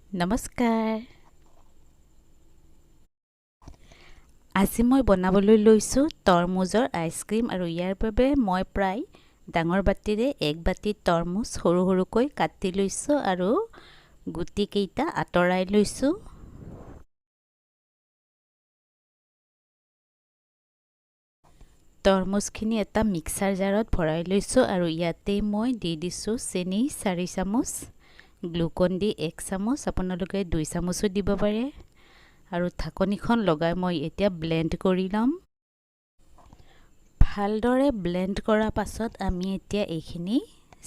নমস্কাৰ আজি মই বনাবলৈ লৈছো তৰমুজৰ আইচক্ৰীম আৰু ইয়াৰ বাবে মই প্ৰায় ডাঙৰ বাটিৰে এক বাটি তৰমুজ সৰু সৰুকৈ কাটি লৈছো আৰু গুটি কেইটা আঁতৰাই লৈছো তৰমুজখিনি এটা মিক্সাৰ জাৰত ভৰাই লৈছো আৰু ইয়াতে মই দি দিছো চেনি 4 চামুচ Glucon-D 1 চামুচ আপোনালোকে 2 চামুচো দিব পাৰে আৰু ঢাকনিখন লগাই মই এতিয়া ব্লেন্ড কৰি লম ভালদৰে ব্লেন্ড কৰাৰ পাছত আমি এতিয়া এইখিনি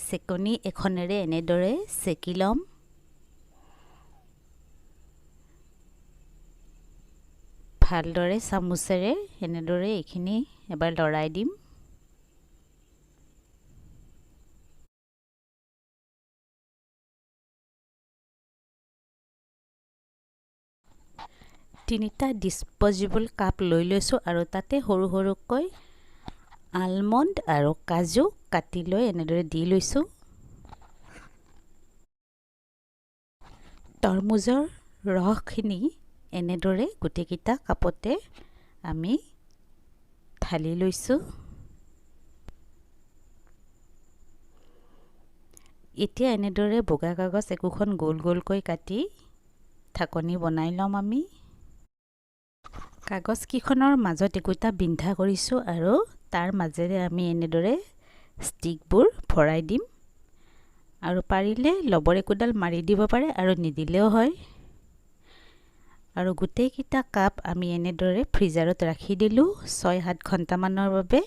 সেকনি এখনেৰে এনেদৰে সেকি লম ভালদৰে চামুচেৰে এনেদৰে এইখিনি এবাৰ লৰাই দিম তিনিটা ডিসপোজেবল কাপ লৈ লৈছো আৰু তাতে সৰু সৰুকৈ আলমন্ড আৰু কাজু কাটি লৈ এনেদৰে দি লৈছো তৰমুজৰ ৰসখিনি এনেদৰে গুটিকিটা কাপতে আমি ঢালি লৈছো এতিয়া এনেদৰে বগা কাগজ একোখন গোল গোলকৈ কাটি ঢাকনি বনাই লম আমি কাগজ কিখনৰ মাজত একোটা বিন্ধা কৰিছো আৰু তাৰ মাজেৰে আমি এনেদৰে ষ্টিকবোৰ ভৰাই দিম আৰু পাৰিলে লবৰ একোডাল মাৰি দিব পাৰে আৰু নিদিলেও হয় আৰু গুটেই কিটা কাপ আমি এনেদৰে ফ্ৰিজাৰত ৰাখি দিলো 6-7 ঘণ্টা মানৰ বাবে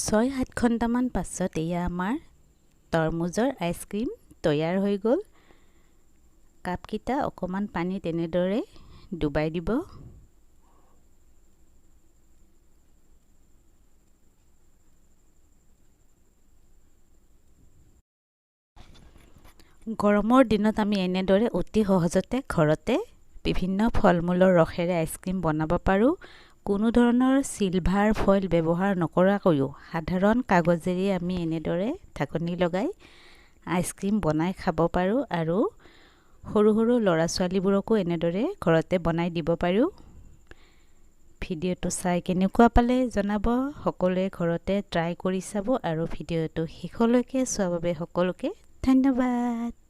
6-7 ঘণ্টা মান পাছত এয়া আমাৰ তৰমুজৰ আইচক্ৰীম তৈয়াৰ হৈ গল কাপ কিটা অকমান পানী তেনেদৰে ডুবাই দিব গৰমৰ দিনত আমি এনেদৰে অতি সহজতে ঘৰতে বিভিন্ন ফলমূলৰ ৰসেৰে আইচক্ৰীম বনাব পাৰো কোনো ধৰণৰ সিলভাৰ ফয়েল ব্যৱহাৰ নকৰাকৈও সাধাৰণ কাগজেৰে আমি এনেদৰে ঢাকনি লগাই আইচক্ৰীম বনাই খাব পাৰো আৰু সৰু সৰু লৰা ছোৱালীবোৰকো এনেদৰে ঘৰতে বনাই দিব পাৰো ভিডিওটো চাই কেনেকুৱা পালে জনাব সকলোৱে ঘৰতে ট্ৰাই কৰি চাব আৰু ভিডিওটো শেষলৈকে চোৱাৰ বাবে সকলোকে ধন্যবাদ